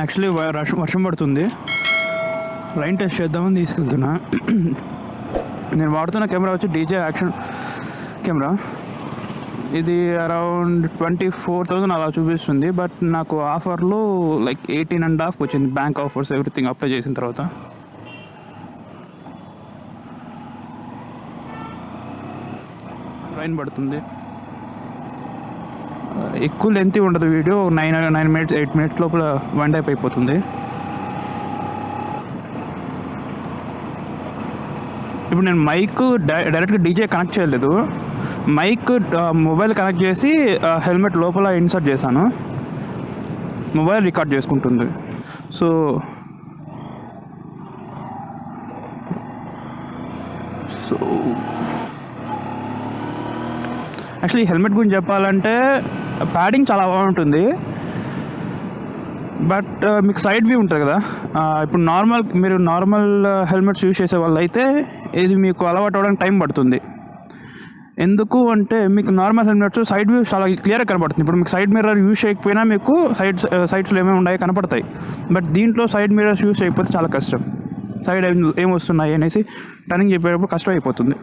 Actually వర్షం పడుతుంది, rain test చేద్దామని తీసుకెళ్తున్నా. నేను వాడుతున్న కెమెరా వచ్చి డీజే యాక్షన్ కెమెరా. ఇది అరౌండ్ 24,000 అలా చూపిస్తుంది. బట్ నాకు ఆఫర్లో లైక్ 18.5 వచ్చింది, బ్యాంక్ ఆఫర్స్ ఎవ్రీథింగ్ అప్లై చేసిన తర్వాత. రైన్ పడుతుంది, ఎక్కువ లెంత్ ఉండదు వీడియో, 9 minutes 8 minutes లోపల వైండ్ అప్ అయిపోతుంది. ఇప్పుడు నేను మైక్ డైరెక్ట్గా డీజే కనెక్ట్ చేయలేదు, మైక్ మొబైల్ కనెక్ట్ చేసి హెల్మెట్ లోపల ఇన్సర్ట్ చేశాను, మొబైల్ రికార్డ్ చేసుకుంటుంది. సో యాక్చువల్లీ హెల్మెట్ గురించి చెప్పాలంటే ప్యాడింగ్ చాలా బాగుంటుంది. బట్ మీకు సైడ్ వ్యూ ఉంటుంది కదా, ఇప్పుడు మీరు నార్మల్ హెల్మెట్స్ యూజ్ చేసే వాళ్ళు అయితే ఇది మీకు అలవాటు అవ్వడానికి టైం పడుతుంది. ఎందుకు అంటే మీకు నార్మల్ హెల్మెట్స్ సైడ్ వ్యూ చాలా క్లియర్గా కనపడుతుంది. ఇప్పుడు మీకు సైడ్ మిర్రర్ యూజ్ చేయకపోయినా మీకు సైడ్స్లో ఏమేమి ఉన్నాయో కనపడతాయి. బట్ దీంట్లో సైడ్ మిర్రర్స్ యూజ్ చేయకపోతే చాలా కష్టం, సైడ్ ఏం వస్తున్నాయి అనేసి టర్నింగ్ చెప్పేటప్పుడు కష్టం అయిపోతుంది.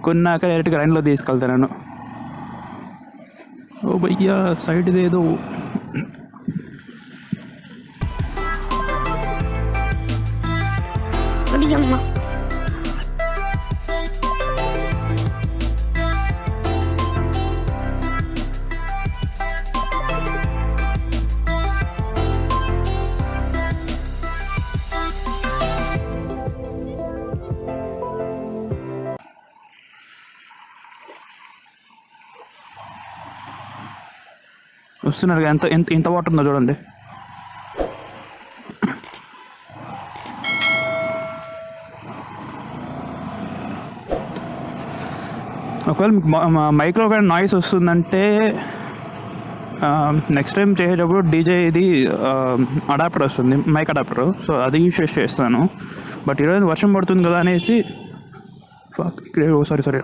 కొన్నాక డైరెక్ట్గా రైన్లో తీసుకెళ్తాను. ఓ భయ్యా సైడ్ ఇదేదో వస్తున్నారు. ఎంత వాటర్ ఉందో చూడండి. ఒకవేళ మీకు మైక్లో కానీ నాయిస్ వస్తుందంటే నెక్స్ట్ టైం చేసేటప్పుడు డీజే ఇది అడాప్టర్ వస్తుంది, మైక్ అడాప్టర్. సో అది యూజ్ చేస్తాను. బట్ ఈరోజు వర్షం పడుతుంది కదా అనేసి సారీ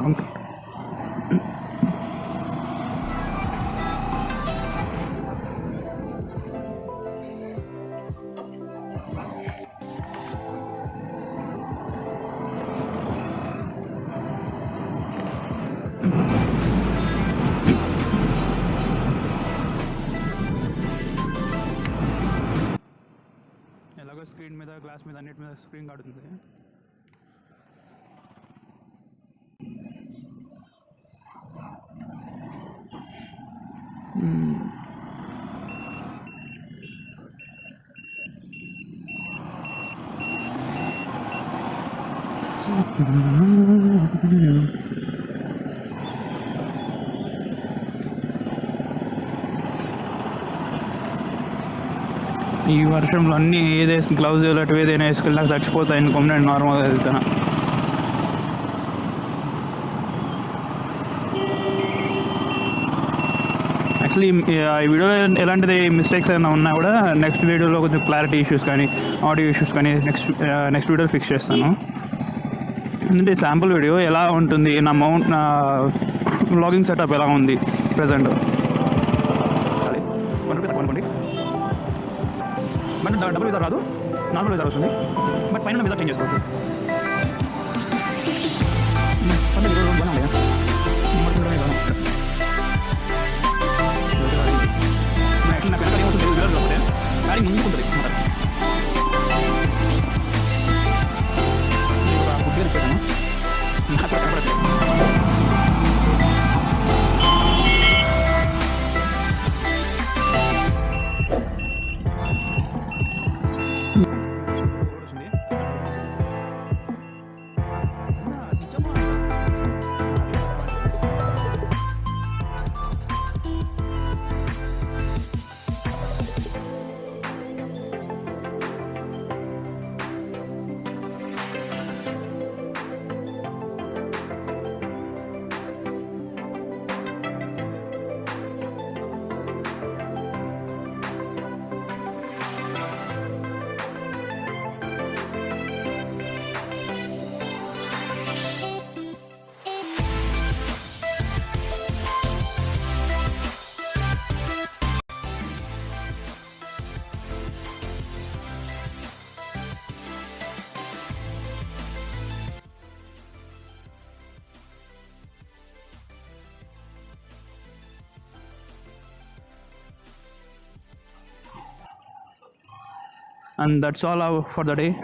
ఎలాగో స్క్రీన్ మీద గ్లాస్ మీద అన్నిటి మీద స్క్రీన్ గార్డ్ ఉంది. ఈ వర్షంలో అన్నీ ఏదేసి గ్లౌజ్ ఇలాంటివి ఏదైనా వేసుకెళ్ళి నాకు చచ్చిపోతాయి అనుకోండి, నేను నార్మల్గా వెళ్తాను. యాక్చువల్లీ ఈ వీడియోలో ఎలాంటిది మిస్టేక్స్ ఏమైనా ఉన్నా కూడా నెక్స్ట్ వీడియోలో కొంచెం క్లారిటీ ఇష్యూస్ కానీ ఆడియో ఇష్యూస్ కానీ నెక్స్ట్ వీడియోలో ఫిక్స్ చేస్తాను. ఎందుకంటే శాంపుల్ వీడియో ఎలా ఉంటుంది, నా వ్లాగింగ్ సెటప్ ఎలా ఉంది ప్రజెంట్. అనుకోండి బట్ డబుల్ విజార్ రాదు, నార్మల్ విజార్ వస్తుంది. బట్ పైన విజార్ చేంజ్ చేసుకోవచ్చు. గాడి ముందుకు ఉంటుంది And that's all for the day.